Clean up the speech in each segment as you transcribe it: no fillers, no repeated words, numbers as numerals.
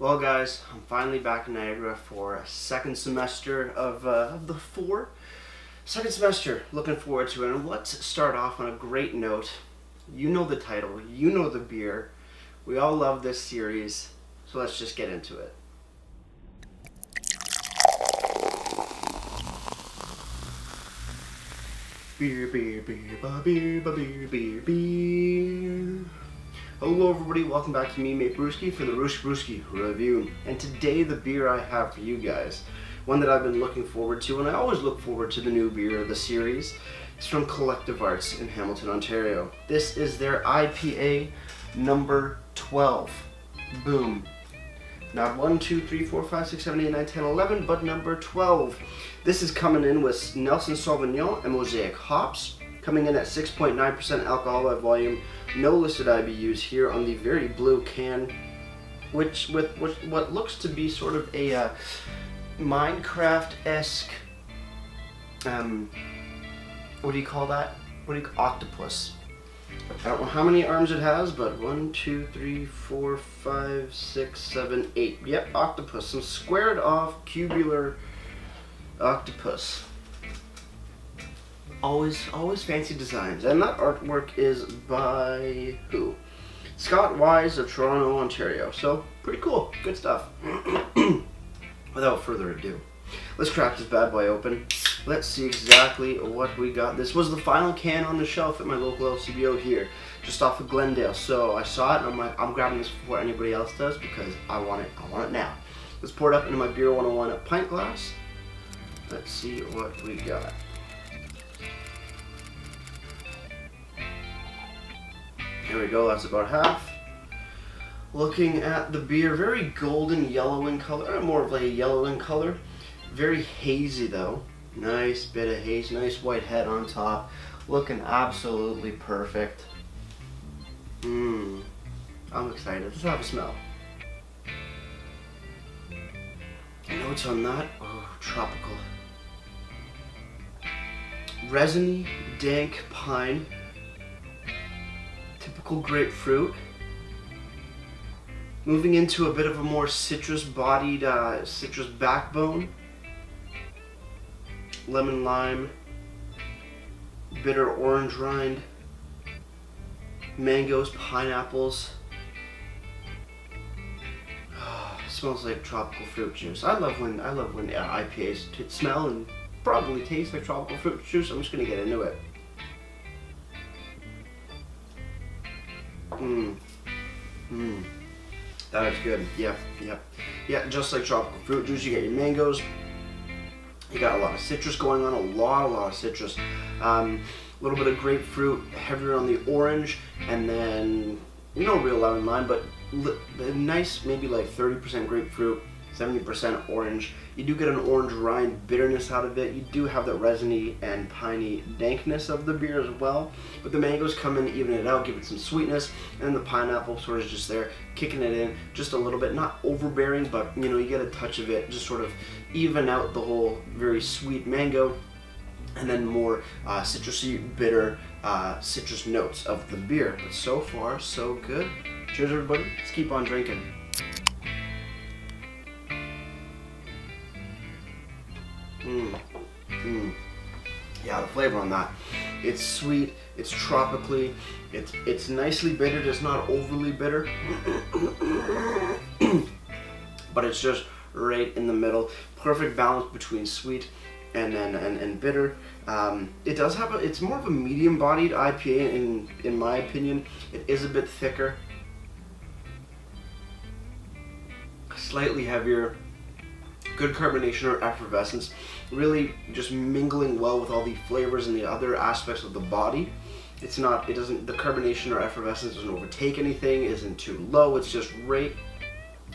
Well guys, I'm finally back in Niagara for a second semester of the four. Second semester, looking forward to it. And let's start off on a great note. You know the title, you know the beer. We all love this series, so let's just get into it. Beer, beer, beer, beer, beer, beer, beer. Hello everybody, welcome back to me, Mate Brewski, for the Brewski review. And today the beer I have for you guys, one that I've been looking forward to, and I always look forward to the new beer of the series, is from Collective Arts in Hamilton, Ontario. This is their IPA number 12. Boom. Not 1, 2, 3, 4, 5, 6, 7, 8, 9, 10, 11, but number 12. This is coming in with Nelson Sauvignon and Mosaic hops, coming in at 6.9% alcohol by volume. No listed IBUs here on the very blue can, which with what looks to be sort of a Minecraft-esque, what do you call that? Octopus. I don't know how many arms it has, but 1, 2, 3, 4, 5, 6, 7, 8. Yep, octopus. Some squared off cubular octopus. Always fancy designs. And that artwork is by who? Scott Wise of Toronto, Ontario. So, pretty cool. Good stuff. Without further ado, let's crack this bad boy open. Let's see exactly what we got. This was the final can on the shelf at my local LCBO here, just off of Glendale. So I saw it and I'm like, I'm grabbing this before anybody else does because I want it now. Let's pour it up into my Beer 101 pint glass. Let's see what we got. Here we go, that's about half. Looking at the beer, very golden yellow in color, more of like a yellow in color. Very hazy though. Nice bit of haze, nice white head on top. Looking absolutely perfect. I'm excited. Let's have a smell. Notes on that? Oh, tropical. Resiny, dank pine. Typical grapefruit. Moving into a bit of a more citrus-bodied, citrus backbone. Lemon lime, bitter orange rind, mangoes, pineapples. Oh, smells like tropical fruit juice. I love when IPAs smell and probably taste like tropical fruit juice. I'm just gonna get into it. That is good. Yeah, just like tropical fruit juice, you get your mangoes. You got a lot of citrus going on, a lot of citrus. A little bit of grapefruit, heavier on the orange, and then no real lemon lime, but nice, maybe like 30% grapefruit, 70% orange. You do get an orange rind bitterness out of it. You do have that resiny and piney dankness of the beer as well. But the mangoes come in, even it out, give it some sweetness, and then the pineapple sort of just there, kicking it in just a little bit, not overbearing, but you know, you get a touch of it, just sort of even out the whole very sweet mango, and then more citrusy, bitter citrus notes of the beer. But so far, so good. Cheers, everybody. Let's keep on drinking. Yeah, the flavor on that. It's sweet, it's tropically, it's nicely bittered, it's not overly bitter. But it's just right in the middle. Perfect balance between sweet and bitter. It does have it's more of a medium-bodied IPA in my opinion. It is a bit thicker. Slightly heavier. Good carbonation or effervescence, really just mingling well with all the flavors and the other aspects of the body. The carbonation or effervescence doesn't overtake anything, isn't too low, it's just right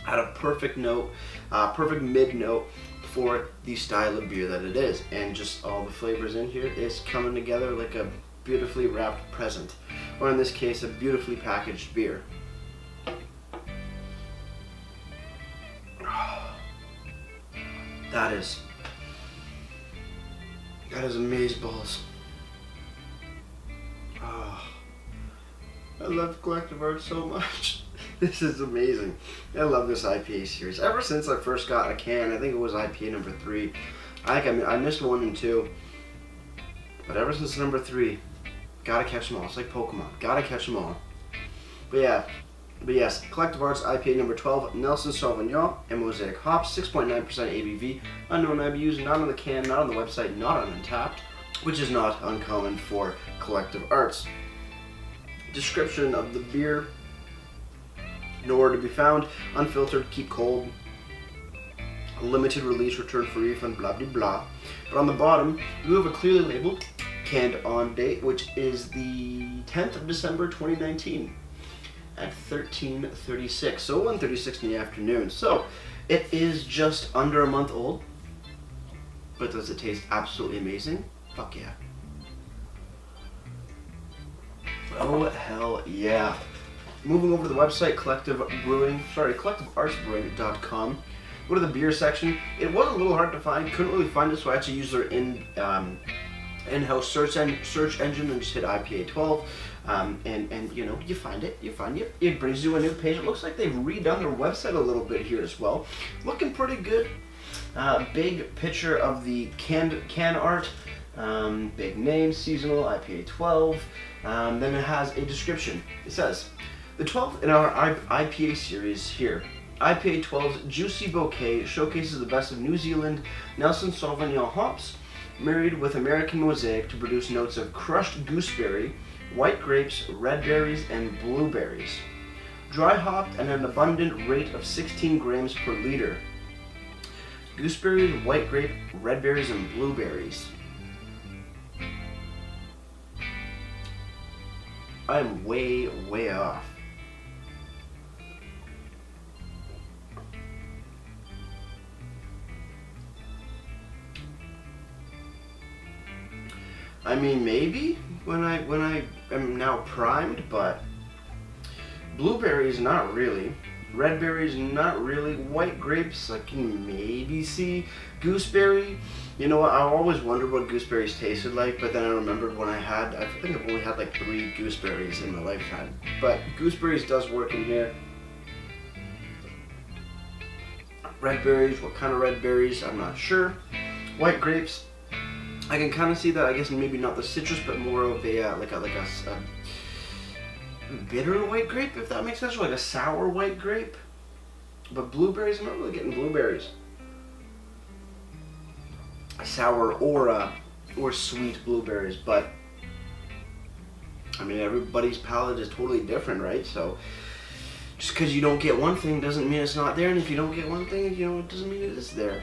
at a perfect note, perfect mid note for the style of beer that it is. And just all the flavors in here is coming together like a beautifully wrapped present, or in this case, a beautifully packaged beer. That is amazeballs. Oh, I love Collective Arts so much. This is amazing. I love this IPA series. Ever since I first got a can, I think it was IPA number 3. I missed 1 and 2, but ever since number 3, gotta catch them all. It's like Pokemon. Gotta catch them all. But yes, Collective Arts IPA number 12, Nelson Sauvignon and Mosaic hops, 6.9% ABV, unknown IBUs, not on the can, not on the website, not on Untapped, which is not uncommon for Collective Arts. Description of the beer: nowhere to be found, unfiltered, keep cold, limited release, return for refund, blah blah blah. But on the bottom, you have a clearly labeled canned on date, which is the 10th of December 2019 at 13:36, so 1:36 in the afternoon. So it is just under a month old, but does it taste absolutely amazing? Fuck yeah. Oh hell yeah. Moving over to the website, collectiveartsbrewing.com. Go to the beer section. It was a little hard to find, couldn't really find it, so I had to use their in-house search engine and just hit IPA 12. And you know, you find it. It brings you a new page. It looks like they've redone their website a little bit here as well. Looking pretty good. Big picture of the can art. Big name, seasonal, IPA 12. Then it has a description. It says, the 12th in our IPA series here. IPA 12's juicy bouquet showcases the best of New Zealand Nelson Sauvignon hops, married with American Mosaic to produce notes of crushed gooseberry, white grapes, red berries, and blueberries. Dry hopped at an abundant rate of 16 grams per liter. Gooseberries, white grape, red berries, and blueberries. I'm way, way off. I mean, maybe when I am now primed, but blueberries not really, red berries not really, white grapes I can maybe see, gooseberry. You know what? I always wondered what gooseberries tasted like, but then I remembered when I think I've only had like 3 gooseberries in my lifetime. But gooseberries does work in here. Red berries, what kind of red berries? I'm not sure. White grapes, I can kind of see that. I guess maybe not the citrus, but more of a like a bitter white grape, if that makes sense, or like a sour white grape. But blueberries, I'm not really getting blueberries. Sour or sweet blueberries, but I mean, everybody's palate is totally different, right? So just because you don't get one thing doesn't mean it's not there, and if you don't get one thing, you know, it doesn't mean it is there,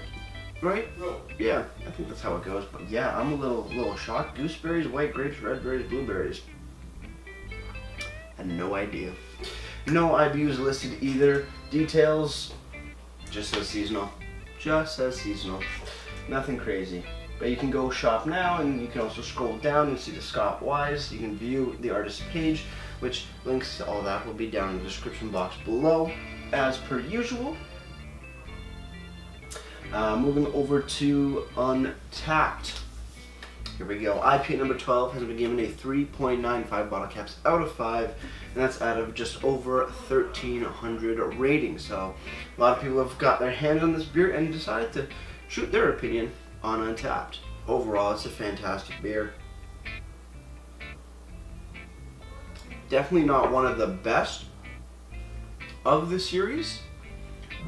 right? Yeah, I think that's how it goes. But yeah, I'm a little shocked. Gooseberries, white grapes, red berries, blueberries. Had no idea. No IBUs listed either. Details just says seasonal. Just says seasonal. Nothing crazy. But you can go shop now, and you can also scroll down and see the Scott Wise. You can view the artist page, which links to all that will be down in the description box below, as per usual. Moving over to Untapped. Here we go. IPA number 12 has been given a 3.95 bottle caps out of 5, and that's out of just over 1,300 ratings. So a lot of people have got their hands on this beer and decided to shoot their opinion on Untapped. Overall, it's a fantastic beer. Definitely not one of the best of the series,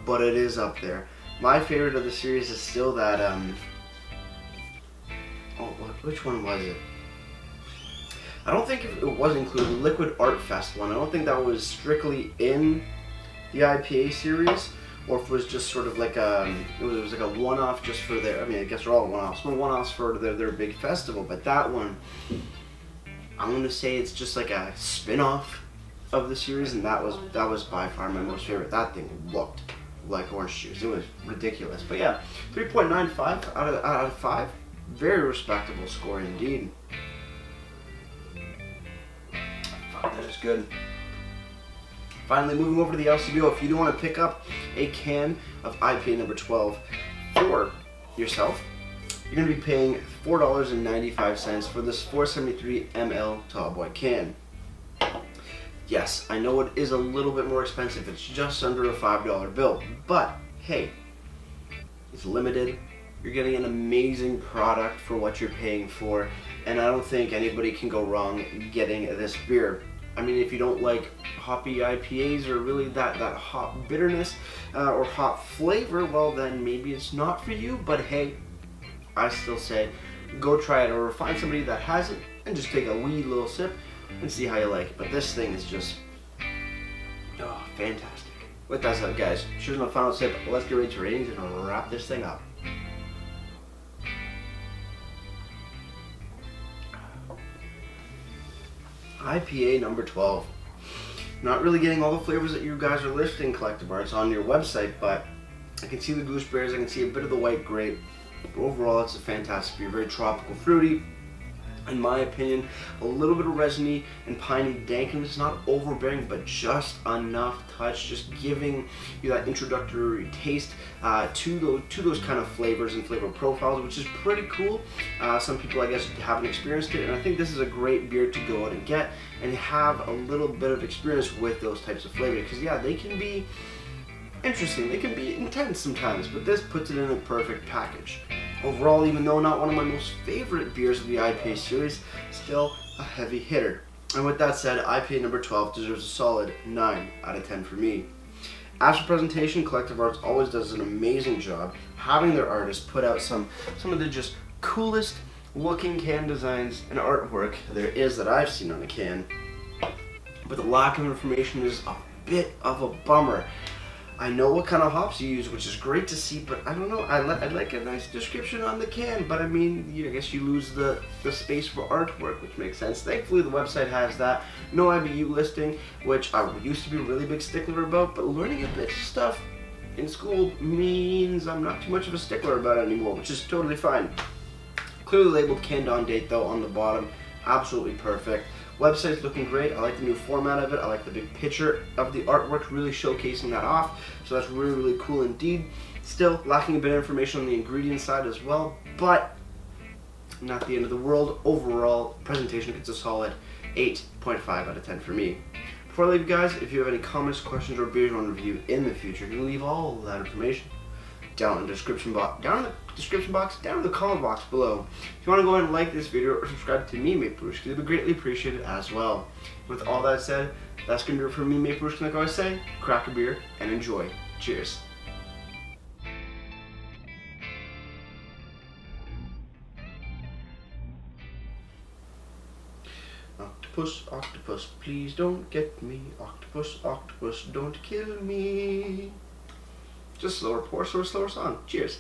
but it is up there. My favorite of the series is still that, which one was it? I don't think it was included, the Liquid Art Fest one. I don't think that was strictly in the IPA series, or if it was just sort of like it was like a one-off just for their, I mean, I guess they're all one-offs, but one-offs for their big festival. But that one, I'm gonna say it's just like a spin-off of the series, and that was by far my most favorite. That thing looked like orange juice. It was ridiculous. But yeah, 3.95 out of 5. Very respectable score indeed. That is good. Finally, moving over to the LCBO, if you do want to pick up a can of IPA number 12 for yourself, you're going to be paying $4.95 for this 473 ml Tall Boy can. Yes, I know it is a little bit more expensive. It's just under a $5 bill. But hey, it's limited. You're getting an amazing product for what you're paying for. And I don't think anybody can go wrong getting this beer. I mean, if you don't like hoppy IPAs or really that hop bitterness or hop flavor, well then maybe it's not for you. But hey, I still say go try it, or find somebody that has it and just take a wee little sip and see how you like it. But this thing is just, oh, fantastic. With that said, guys, choosing a final sip, let's get ready to ratings and wrap this thing up. IPA number 12. Not really getting all the flavors that you guys are listing, Collective Arts, on your website, but I can see the gooseberries, I can see a bit of the white grape. But overall, it's a fantastic beer, very tropical, fruity. In my opinion, a little bit of resiny and piney dankness, not overbearing, but just enough touch, just giving you that introductory taste to those kind of flavors and flavor profiles, which is pretty cool. Some people, I guess, haven't experienced it, and I think this is a great beer to go out and get and have a little bit of experience with those types of flavors, because yeah, they can be interesting, they can be intense sometimes, but this puts it in a perfect package. Overall, even though not one of my most favorite beers of the IPA series, still a heavy hitter. And with that said, IPA number 12 deserves a solid 9 out of 10 for me. As for presentation, Collective Arts always does an amazing job having their artists put out some of the just coolest looking can designs and artwork there is that I've seen on a can. But the lack of information is a bit of a bummer. I know what kind of hops you use, which is great to see, but I don't know, I'd like a nice description on the can, but I mean, I guess you lose the space for artwork, which makes sense. Thankfully, the website has that. No IBU listing, which I used to be a really big stickler about, but learning a bit of stuff in school means I'm not too much of a stickler about it anymore, which is totally fine. Clearly labeled canned on date though on the bottom, absolutely perfect. Website's looking great. I like the new format of it. I like the big picture of the artwork, really showcasing that off. So that's really, really cool indeed. Still lacking a bit of information on the ingredient side as well, but not the end of the world. Overall, presentation gets a solid 8.5 out of 10 for me. Before I leave you guys, if you have any comments, questions, or beers you want to review in the future, you can leave all of that information down in the description box, down in the comment box below. If you want to go ahead and like this video or subscribe to me, Mate Brewski, it would be greatly appreciated as well. With all that said, that's going to do it for me, Mate Brewski. Like I always say, crack a beer and enjoy. Cheers. Octopus, octopus, please don't get me. Octopus, octopus, don't kill me. Just slower pour, slower song. Cheers.